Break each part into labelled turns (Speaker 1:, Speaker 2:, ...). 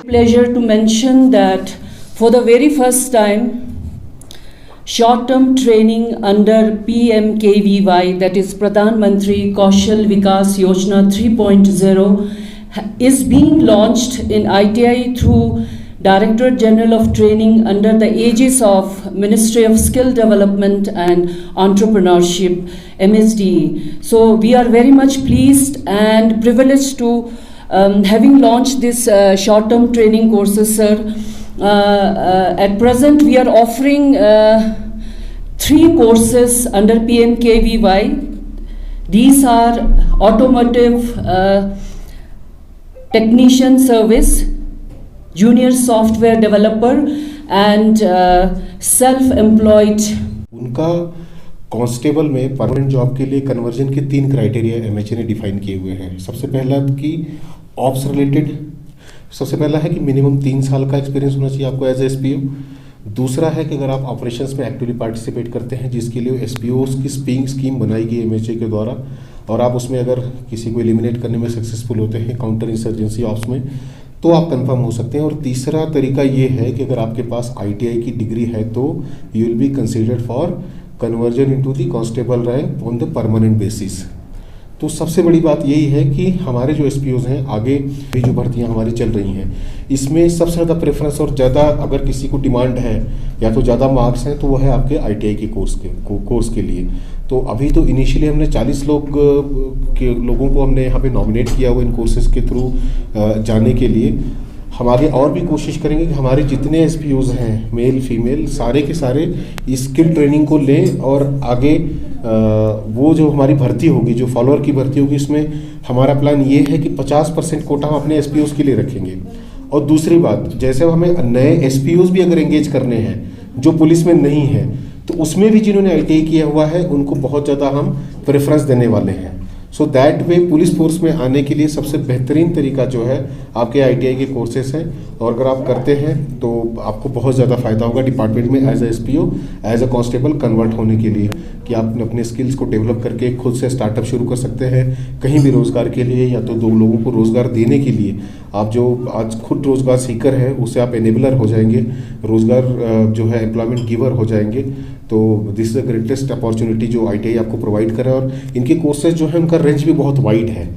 Speaker 1: Pleasure to mention that for the very first time, short-term training under PMKVY, that is Pradhan Mantri Kaushal Vikas Yojana 3.0, is being launched in ITI through Directorate General of Training under the aegis of Ministry of Skill Development and Entrepreneurship, MSDE. So we are very much pleased and privileged to having launched this short-term training courses, sir. At present, we are offering 3 courses under PMKVY. These are automotive technician service, junior software developer and self-employed.
Speaker 2: उनका constable में permanent job के लिए conversion के 3 criteria MHA ने define किए हुए हैं। सबसे पहला कि ऑप्स रिलेटेड, सबसे पहला है कि मिनिमम 3 साल का एक्सपीरियंस होना चाहिए आपको एज ए एसपीओ। दूसरा है कि अगर आप ऑपरेशंस में एक्टिवली पार्टिसिपेट करते हैं, जिसके लिए एसपीओ की स्कीम बनाई गई एमएचए के द्वारा, और आप उसमें अगर किसी को एलिमिनेट करने में सक्सेसफुल होते हैं काउंटर इंसर्जेंसी ऑप्स में, तो आप कंफर्म हो सकते हैं। और तीसरा तरीका ये है कि अगर आपके पास आईटीआई की डिग्री है तो you will be considered for conversion into the constable rank on the permanent basis. तो सबसे बड़ी बात यही है कि हमारे जो एसपीओज हैं, आगे भी जो भर्तियां हमारी चल रही हैं, इसमें सबसे ज़्यादा प्रेफरेंस और ज़्यादा अगर किसी को डिमांड है या तो ज़्यादा मार्क्स हैं तो वो है आपके आईटीआई के कोर्स के लिए। तो अभी तो इनिशियली हमने 40 लोगों को हमने यहाँ पे नॉमिनेट किया हुआ इन कोर्सेज़ के थ्रू जाने के लिए। हम आगे और भी कोशिश करेंगे कि हमारे जितने एसपीओज हैं, मेल फीमेल, सारे के सारे स्किल ट्रेनिंग को लें और आगे वो जो हमारी भर्ती होगी, जो फॉलोअर की भर्ती होगी, इसमें हमारा प्लान ये है कि 50% कोटा हम अपने एसपीओज के लिए रखेंगे। और दूसरी बात, जैसे हमें नए एसपीओज भी अगर एंगेज करने हैं जो पुलिस में नहीं है, तो उसमें भी जिन्होंने आईटीआई किया हुआ है उनको बहुत ज़्यादा हम प्रेफरेंस देने वाले हैं। So that way police force में आने के लिए सबसे बेहतरीन तरीका जो है आपके आईटीआई के कोर्सेस हैं, और अगर आप करते हैं तो आपको बहुत ज़्यादा फायदा होगा डिपार्टमेंट में as a SPO, as a constable convert होने के लिए, कि आप अपने स्किल्स को डेवलप करके खुद से स्टार्टअप शुरू कर सकते हैं कहीं भी रोज़गार के लिए, या तो 2 लोगों को रोज़गार देने के लिए। आप जो आज खुद रोज़गार सीकर हैं उससे आप एनेबलर हो जाएंगे, रोज़गार जो है एम्प्लॉयमेंट गिवर हो जाएंगे। तो this is the greatest opportunity जो आईटीआई आपको प्रोवाइड कर रहा है, और इनके कोर्सेज जो है उनका रेंज भी बहुत वाइड है।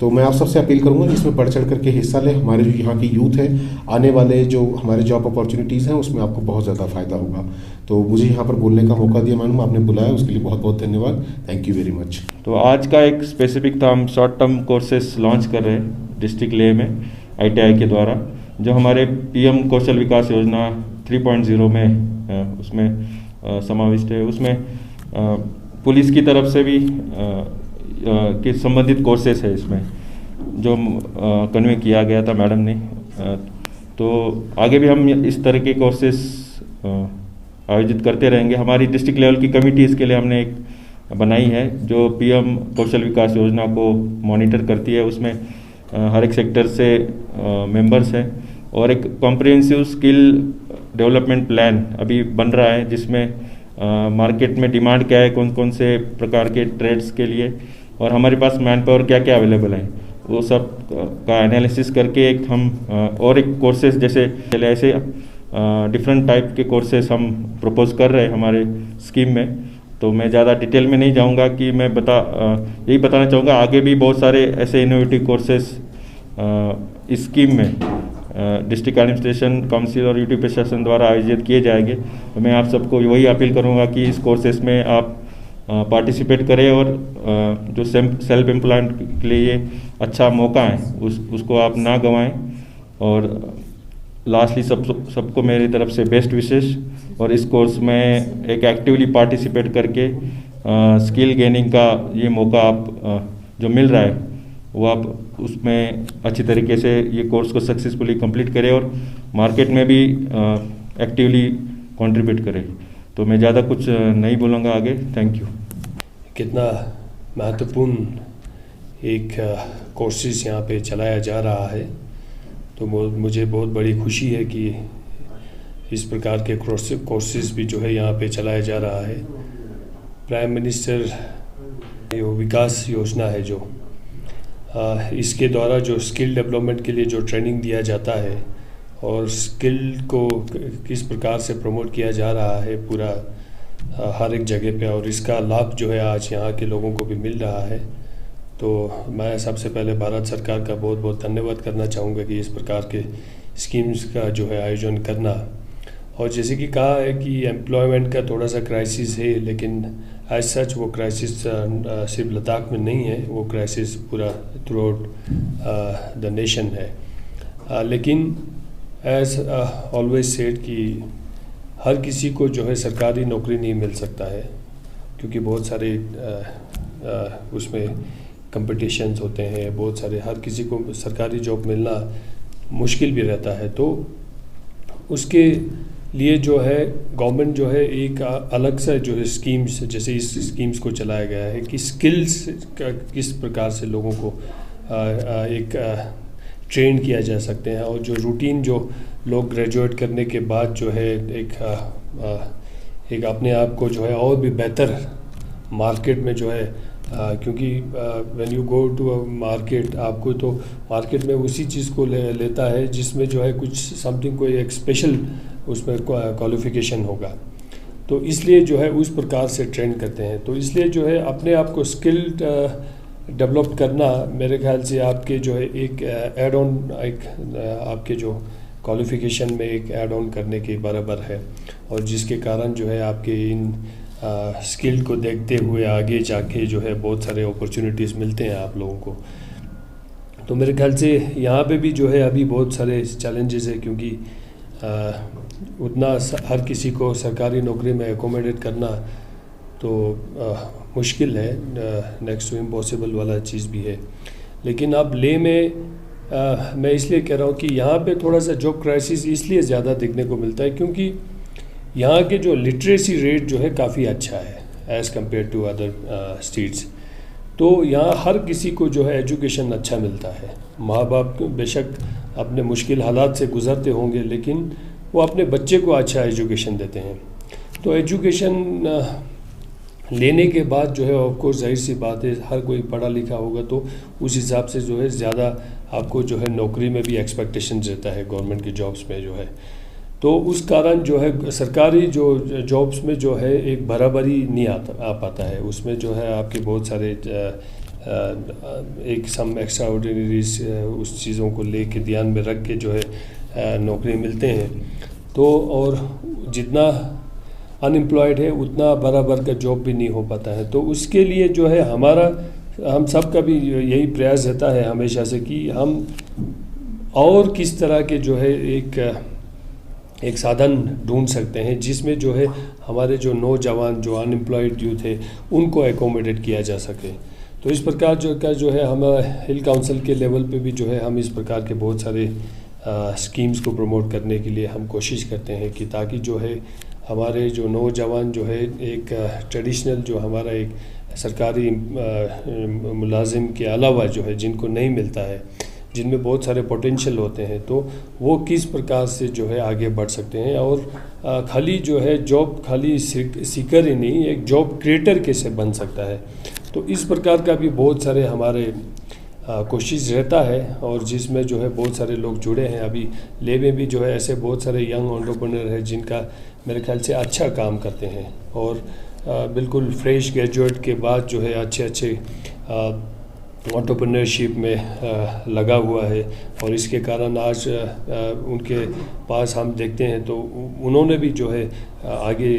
Speaker 2: तो मैं आप सबसे अपील करूंगा कि इसमें बढ़ चढ़ करके हिस्सा लें। हमारे जो यहाँ की यूथ है, आने वाले जो हमारे जॉब अपॉर्चुनिटीज़ हैं उसमें आपको बहुत ज़्यादा फ़ायदा होगा। तो मुझे यहाँ पर बोलने का मौका दिया मैडम, आपने बुलाया, उसके लिए बहुत बहुत धन्यवाद। Thank you very much.
Speaker 3: तो आज का एक स्पेसिफिक था, हम शॉर्ट टर्म कोर्सेस लॉन्च कर रहे हैं डिस्ट्रिक्ट लेवल में आईटीआई के द्वारा, जो हमारे पीएम कौशल विकास योजना 3.0 में उसमें समाविष्ट है। उसमें पुलिस की तरफ से भी के संबंधित कोर्सेस है इसमें, जो कन्वे किया गया था मैडम ने। तो आगे भी हम इस तरह के कोर्सेस आयोजित करते रहेंगे। हमारी डिस्ट्रिक्ट लेवल की कमेटी इसके लिए हमने एक बनाई है, जो पीएम कौशल विकास योजना को मॉनिटर करती है। उसमें हर एक सेक्टर से मेंबर्स हैं, और एक कॉम्प्रिहेंसिव स्किल डेवलपमेंट प्लान अभी बन रहा है, जिसमें मार्केट में डिमांड क्या है, कौन कौन से प्रकार के ट्रेड्स के लिए, और हमारे पास मैन पावर क्या क्या अवेलेबल है, वो सब का एनालिसिस करके एक हम और एक कोर्सेज जैसे ऐसे डिफरेंट टाइप के कोर्सेज हम प्रपोज कर रहे हैं हमारे स्कीम में। तो मैं ज़्यादा डिटेल में नहीं जाऊंगा, कि मैं यही बताना चाहूँगा आगे भी बहुत सारे ऐसे इनोवेटिव कोर्सेज इस स्कीम में डिस्ट्रिक्ट एडमिनिस्ट्रेशन काउंसिल और यूटी प्रशासन द्वारा आयोजित किए जाएंगे। तो मैं आप सबको वही अपील करूंगा कि इस कोर्सेज में आप पार्टिसिपेट करें, और जो सेल्फ एम्प्लॉयमेंट के लिए अच्छा मौका है उसको आप ना गंवाएं। और लास्टली सबको मेरी तरफ से बेस्ट विशेष, और इस कोर्स में एक एक्टिवली पार्टिसिपेट करके स्किल गेनिंग का ये मौका आप जो मिल रहा है वो आप उसमें अच्छी तरीके से ये कोर्स को सक्सेसफुली कंप्लीट करें, और मार्केट में भी एक्टिवली कंट्रीब्यूट करें। तो मैं ज़्यादा कुछ नहीं बोलूँगा आगे। Thank you.
Speaker 4: कितना महत्वपूर्ण एक कोर्सेज यहाँ पे चलाया जा रहा है, तो मुझे बहुत बड़ी खुशी है कि इस प्रकार के कोर्सेज भी जो है यहाँ पे चलाया जा रहा है। प्राइम मिनिस्टर विकास योजना है जो इसके द्वारा जो स्किल डेवलपमेंट के लिए जो ट्रेनिंग दिया जाता है और स्किल को किस प्रकार से प्रमोट किया जा रहा है पूरा हर एक जगह पे, और इसका लाभ जो है आज यहाँ के लोगों को भी मिल रहा है। तो मैं सबसे पहले भारत सरकार का बहुत बहुत धन्यवाद करना चाहूँगा कि इस प्रकार के स्कीम्स का जो है आयोजन करना। और जैसे कि कहा है कि एम्प्लॉयमेंट का थोड़ा सा क्राइसिस है, लेकिन एज सच वो क्राइसिस सिर्फ लद्दाख में नहीं है, वो क्राइसिस पूरा थ्रू आउट द नेशन है। लेकिन एज ऑलवेज सेड कि हर किसी को जो है सरकारी नौकरी नहीं मिल सकता है, क्योंकि बहुत सारे उसमें कंपटीशंस होते हैं, बहुत सारे, हर किसी को सरकारी जॉब मिलना मुश्किल भी रहता है। तो उसके लिए जो है गवर्नमेंट जो है एक अलग सा जो है स्कीम्स, जैसे इस स्कीम्स को चलाया गया है कि स्किल्स का किस प्रकार से लोगों को एक ट्रेन किया जा सकते हैं, और जो रूटीन जो लोग ग्रेजुएट करने के बाद जो है एक अपने आप को जो है और भी बेहतर मार्केट में जो है, क्योंकि when you go to a market, आपको तो मार्केट में उसी चीज़ को लेता है जिसमें जो है कुछ समथिंग कोई एक स्पेशल उसमें क्वालिफिकेशन होगा। तो इसलिए जो है उस प्रकार से ट्रेन करते हैं। तो इसलिए जो है अपने आप को स्किल्ड डेवलप करना मेरे ख्याल से आपके जो है एक ऐड ऑन, एक आपके जो क्वालिफिकेशन में एक ऐड ऑन करने के बराबर है, और जिसके कारण जो है आपके इन स्किल को देखते हुए आगे जाके जो है बहुत सारे अपॉर्चुनिटीज़ मिलते हैं आप लोगों को। तो मेरे ख्याल से यहाँ पे भी जो है अभी बहुत सारे चैलेंजेस है, क्योंकि उतना हर किसी को सरकारी नौकरी में एकोमोडेट करना तो मुश्किल है, नेक्स्ट टू इम्पॉसिबल वाला चीज़ भी है। लेकिन अब ले में मैं इसलिए कह रहा हूँ कि यहाँ पे थोड़ा सा जॉब क्राइसिस इसलिए ज़्यादा देखने को मिलता है क्योंकि यहाँ के जो लिटरेसी रेट जो है काफ़ी अच्छा है as compare to other states. तो यहाँ हर किसी को जो है एजुकेशन अच्छा मिलता है। माँ बाप बेशक अपने मुश्किल हालात से गुज़रते होंगे, लेकिन वो अपने बच्चे को अच्छा एजुकेशन देते हैं। तो एजुकेशन लेने के बाद जो है ऑफकोर्स जाहिर सी बात है हर कोई पढ़ा लिखा होगा, तो उस हिसाब से जो है ज़्यादा आपको जो है नौकरी में भी एक्सपेक्टेशन रहता है गवर्नमेंट की जॉब्स में जो है। तो उस कारण जो है सरकारी जो जॉब्स में जो है एक बराबरी नहीं आ पाता है, उसमें जो है आपके बहुत सारे एक सम एक्स्ट्रा ऑर्डिनरीज उस चीज़ों को लेके ध्यान में रख के जो है नौकरी मिलते हैं। तो और जितना अनएम्प्लॉयड है उतना बराबर का जॉब भी नहीं हो पाता है। तो उसके लिए जो है हम सब का भी यही प्रयास रहता है हमेशा से कि हम और किस तरह के जो है एक साधन ढूंढ सकते हैं जिसमें जो है हमारे जो नौजवान जो अनएम्प्लॉयड यूथ है उनको एकोमोडेट किया जा सके। तो इस प्रकार जो है हमारा हिल काउंसिल के लेवल पे भी जो है हम इस प्रकार के बहुत सारे स्कीम्स को प्रमोट करने के लिए हम कोशिश करते हैं कि ताकि जो है हमारे जो नौजवान जो है एक ट्रेडिशनल जो हमारा एक सरकारी मुलाजिम के अलावा जो है जिनको नहीं मिलता है, जिनमें बहुत सारे पोटेंशियल होते हैं, तो वो किस प्रकार से जो है आगे बढ़ सकते हैं और खाली जो है जॉब खाली सीकर ही नहीं, एक जॉब क्रिएटर कैसे बन सकता है। तो इस प्रकार का भी बहुत सारे हमारे कोशिश रहता है, और जिसमें जो है बहुत सारे लोग जुड़े हैं। अभी ले में भी जो है ऐसे बहुत सारे यंग एंटरप्रेन्योर हैं जिनका मेरे ख्याल से अच्छा काम करते हैं, और बिल्कुल फ्रेश ग्रेजुएट के बाद जो है अच्छे एंटरप्रेन्योरशिप में लगा हुआ है, और इसके कारण आज उनके पास हम देखते हैं तो उन्होंने भी जो है आगे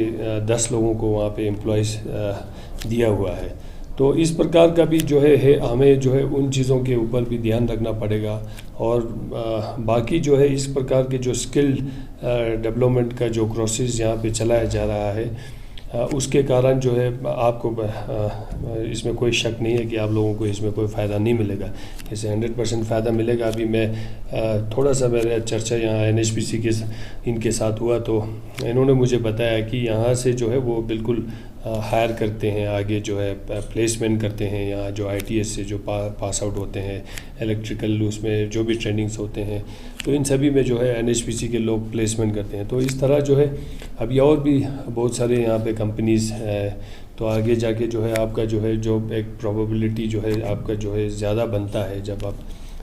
Speaker 4: 10 लोगों को वहाँ पे एम्प्लॉयज़ दिया हुआ है। तो इस प्रकार का भी जो है हमें जो है उन चीज़ों के ऊपर भी ध्यान रखना पड़ेगा, और बाकी जो है इस प्रकार के जो स्किल डेवलपमेंट का जो प्रोसेस यहाँ पे चलाया जा रहा है उसके कारण जो है आपको इसमें कोई शक नहीं है कि आप लोगों को इसमें कोई फ़ायदा नहीं मिलेगा। जैसे 100% फ़ायदा मिलेगा। अभी मैं थोड़ा सा मेरा चर्चा यहाँ NHPC के इनके साथ हुआ, तो इन्होंने मुझे बताया कि यहाँ से जो है वो बिल्कुल हायर करते हैं, आगे जो है प्लेसमेंट करते हैं, यहाँ जो ITS से जो पास आउट होते हैं, इलेक्ट्रिकल उसमें जो भी ट्रेनिंग्स होते हैं, तो इन सभी में जो है NHPC के लोग प्लेसमेंट करते हैं। तो इस तरह जो है अभी और भी बहुत सारे यहाँ पे कंपनीज़ हैं, तो आगे जाके जो है आपका जो है जो एक प्रोबेबिलिटी जो है आपका जो है ज़्यादा बनता है जब आप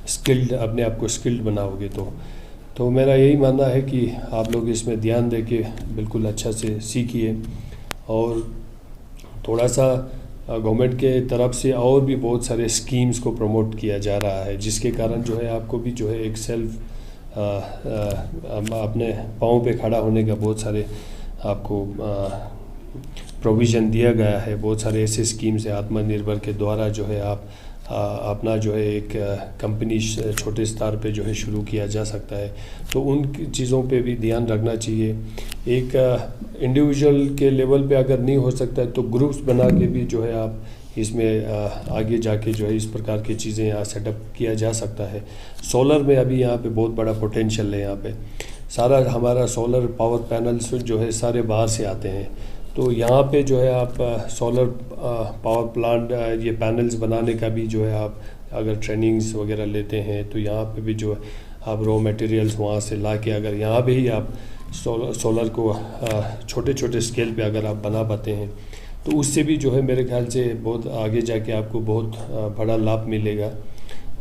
Speaker 4: स्किल्ड अपने आप को स्किल्ड बनाओगे। तो मेरा यही मानना है कि आप लोग इसमें ध्यान दे के बिल्कुल अच्छा से सीखिए, और थोड़ा सा गवर्नमेंट के तरफ से और भी बहुत सारे स्कीम्स को प्रमोट किया जा रहा है, जिसके कारण जो है आपको भी जो है एक सेल्फ अपने पाँव पे खड़ा होने का बहुत सारे आपको प्रोविज़न दिया गया है। बहुत सारे ऐसे स्कीम्स है आत्मनिर्भर के द्वारा जो है आप अपना जो है एक कंपनी छोटे स्तर पे जो है शुरू किया जा सकता है। तो उन चीज़ों पे भी ध्यान रखना चाहिए। एक इंडिविजुअल के लेवल पे अगर नहीं हो सकता है तो ग्रुप्स बना के भी जो है आप इसमें आगे जाके जो है इस प्रकार की चीज़ें यहाँ सेटअप किया जा सकता है। सोलर में अभी यहाँ पे बहुत बड़ा पोटेंशियल है। यहाँ पे सारा हमारा सोलर पावर पैनल्स जो है सारे बाहर से आते हैं, तो यहाँ पे जो है आप सोलर पावर प्लांट ये पैनल्स बनाने का भी जो है आप अगर ट्रेनिंग्स वगैरह लेते हैं तो यहाँ पे भी जो आप रॉ मटेरियल्स वहाँ से ला के अगर यहाँ पे ही आप सोलर को छोटे छोटे स्केल पे अगर आप बना पाते हैं तो उससे भी जो है मेरे ख्याल से बहुत आगे जाके आपको बहुत बड़ा लाभ मिलेगा।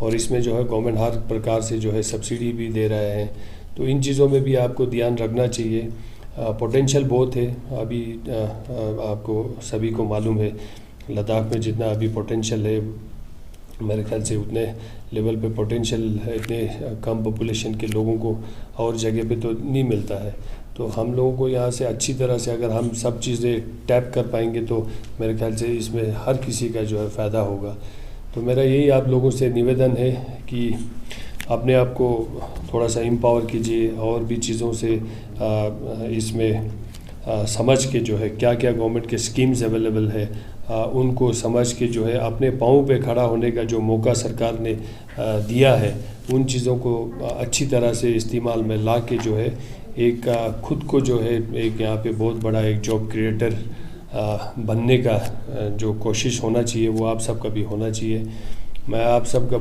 Speaker 4: और इसमें जो है गवर्नमेंट हर प्रकार से जो है सब्सिडी भी दे रहा है, तो इन चीज़ों में भी आपको ध्यान रखना चाहिए। पोटेंशियल बहुत है अभी, आपको सभी को मालूम है लद्दाख में जितना अभी पोटेंशियल है मेरे ख्याल से उतने लेवल पे पोटेंशियल है इतने कम पॉपुलेशन के लोगों को और जगह पे तो नहीं मिलता है। तो हम लोगों को यहाँ से अच्छी तरह से अगर हम सब चीज़ें टैप कर पाएंगे तो मेरे ख्याल से इसमें हर किसी का जो है फ़ायदा होगा। तो मेरा यही आप लोगों से निवेदन है कि अपने आप को थोड़ा सा एम्पावर कीजिए और भी चीज़ों से इसमें समझ के जो है क्या क्या गवर्नमेंट के स्कीम्स अवेलेबल है उनको समझ के जो है अपने पाँव पे खड़ा होने का जो मौका सरकार ने दिया है उन चीज़ों को अच्छी तरह से इस्तेमाल में ला के जो है एक खुद को जो है एक यहाँ पे बहुत बड़ा एक जॉब क्रिएटर बनने का जो कोशिश होना चाहिए वो आप सबका भी होना चाहिए। मैं आप सबका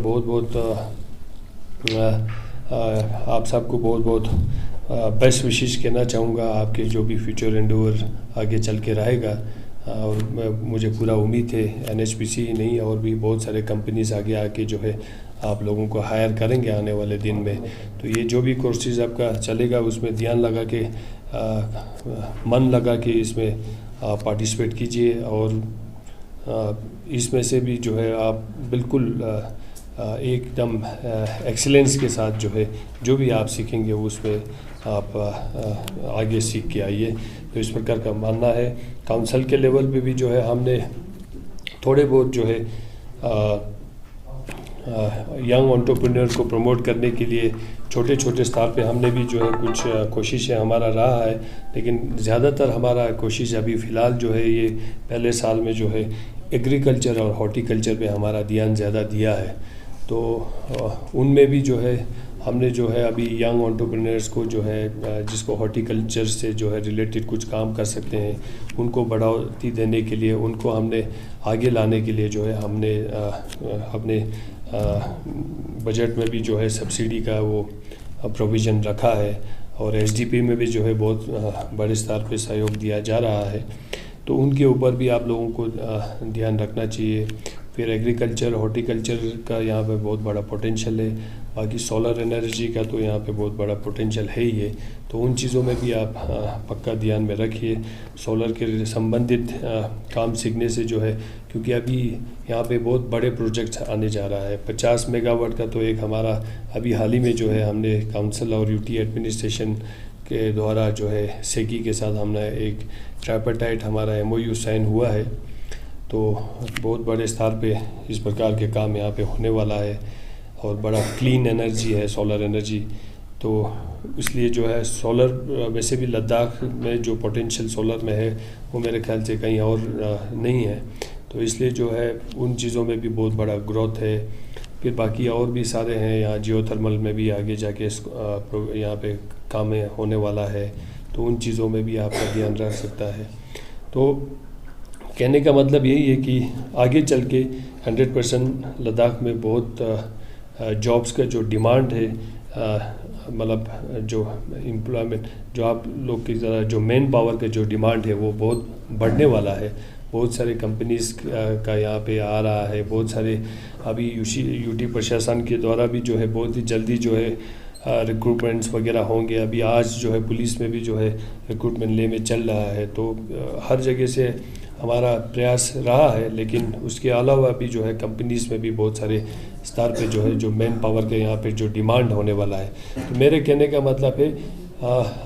Speaker 4: आप सबको बहुत बहुत बेस्ट विशेष कहना चाहूँगा आपके जो भी फ्यूचर एंडेवर आगे चल के रहेगा। और मुझे पूरा उम्मीद है NHPC ही नहीं और भी बहुत सारे कंपनीज आगे आके जो है आप लोगों को हायर करेंगे आने वाले दिन में। तो ये जो भी कोर्सेज आपका चलेगा उसमें ध्यान लगा के मन लगा के इसमें पार्टिसिपेट कीजिए और इसमें से भी जो है आप बिल्कुल एकदम एक्सीलेंस के साथ जो है जो भी आप सीखेंगे उसमें आप आगे सीख के आइए। तो इस प्रकार का मानना है। काउंसिल के लेवल पे भी जो है हमने थोड़े बहुत जो है यंग एंटरप्रेन्योर को प्रमोट करने के लिए छोटे छोटे स्तर पे हमने भी जो है कुछ कोशिशें हमारा रहा है, लेकिन ज़्यादातर हमारा कोशिश अभी फ़िलहाल जो है ये पहले साल में जो है एग्रीकल्चर और हॉर्टिकल्चर पे हमारा ध्यान ज़्यादा दिया है। तो उनमें भी जो है हमने जो है अभी यंग एंटरप्रेन्योर्स को जो है जिसको हॉर्टिकल्चर से जो है रिलेटेड कुछ काम कर सकते हैं उनको बढ़ावा देने के लिए उनको हमने आगे लाने के लिए जो है हमने अपने बजट में भी जो है सब्सिडी का वो प्रोविज़न रखा है और SDP में भी जो है बहुत बड़े स्तर पे सहयोग दिया जा रहा है। तो उनके ऊपर भी आप लोगों को ध्यान रखना चाहिए। फिर एग्रीकल्चर हॉर्टिकल्चर का यहाँ पे बहुत बड़ा पोटेंशियल है, बाकी सोलर एनर्जी का तो यहाँ पे बहुत बड़ा पोटेंशियल है ही है। तो उन चीज़ों में भी आप पक्का ध्यान में रखिए। सोलर के संबंधित काम सीखने से जो है क्योंकि अभी यहाँ पे बहुत बड़े प्रोजेक्ट्स आने जा रहा है। 50 मेगावाट का तो एक हमारा अभी हाल ही में जो है हमने काउंसिल और UT एडमिनिस्ट्रेशन के द्वारा जो है सेकी के साथ हमने एक ट्राइपार्टाइट हमारा MOU साइन हुआ है। तो बहुत बड़े स्तर पे इस प्रकार के काम यहाँ पे होने वाला है और बड़ा क्लीन एनर्जी है सोलर एनर्जी। तो इसलिए जो है सोलर वैसे भी लद्दाख में जो पोटेंशियल सोलर में है वो मेरे ख्याल से कहीं और नहीं है। तो इसलिए जो है उन चीज़ों में भी बहुत बड़ा ग्रोथ है। फिर बाकी और भी सारे हैं यहाँ जियोथर्मल में भी आगे जाके यहाँ पे काम होने वाला है। तो उन चीज़ों में भी आपका ध्यान रख सकता है। तो कहने का मतलब यही है कि आगे चल के 100% लद्दाख में बहुत जॉब्स का जो डिमांड है, मतलब जो एम्प्लॉयमेंट, जो आप लोग की ज़रा जो मैन पावर का जो डिमांड है वो बहुत बढ़ने वाला है। बहुत सारे कंपनीज़ का यहाँ पे आ रहा है, बहुत सारे अभी यूटी प्रशासन के द्वारा भी जो है बहुत ही जल्दी जो है रिक्रूटमेंट्स वगैरह होंगे। अभी आज जो है पुलिस में भी जो है रिक्रूटमेंट ले में चल रहा है। तो हर जगह से हमारा प्रयास रहा है, लेकिन उसके अलावा भी जो है कंपनीज़ में भी बहुत सारे स्तर पे जो है जो मैन पावर के यहाँ पे जो डिमांड होने वाला है। तो मेरे कहने का मतलब है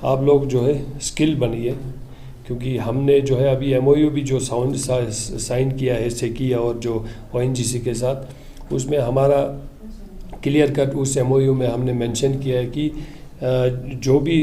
Speaker 4: आप लोग जो है स्किल बनिए, क्योंकि हमने जो है अभी MOU भी जो साइन किया है सेकी और जो ONGC के साथ, उसमें हमारा क्लियर कट उस MOU में हमने मेंशन किया है कि जो भी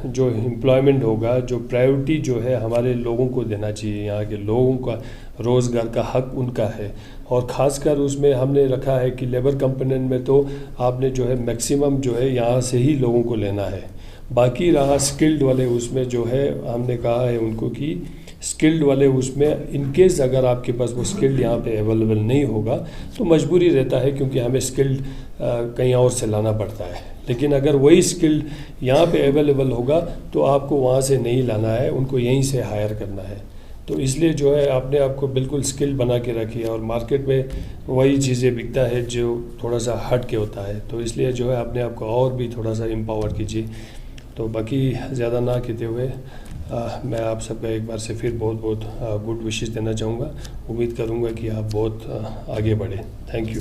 Speaker 4: जो एम्प्लॉयमेंट होगा, जो प्रायोरिटी जो है हमारे लोगों को देना चाहिए। यहाँ के लोगों का रोज़गार का हक उनका है, और ख़ासकर उसमें हमने रखा है कि लेबर कंपोनेंट में तो आपने जो है मैक्सिमम जो है यहाँ से ही लोगों को लेना है। बाकी रहा स्किल्ड वाले, उसमें जो है हमने कहा है उनको कि स्किल्ड वाले उसमें इनकेस अगर आपके पास वो स्किल्ड यहाँ पे अवेलेबल नहीं होगा तो मजबूरी रहता है, क्योंकि हमें स्किल्ड कहीं और से लाना पड़ता है। लेकिन अगर वही स्किल्ड यहाँ पे अवेलेबल होगा तो आपको वहाँ से नहीं लाना है, उनको यहीं से हायर करना है। तो इसलिए जो है अपने आप को बिल्कुल स्किल बना के रखिए, और मार्केट में वही चीज़ें बिकता है जो थोड़ा सा हट के होता है। तो इसलिए जो है अपने आप को और भी थोड़ा सा एम्पावर कीजिए। तो बाकी ज़्यादा ना कहते हुए मैं आप सबका एक बार से फिर बहुत बहुत गुड विशेस देना चाहूँगा। उम्मीद करूँगा कि आप बहुत आगे बढ़े। Thank you.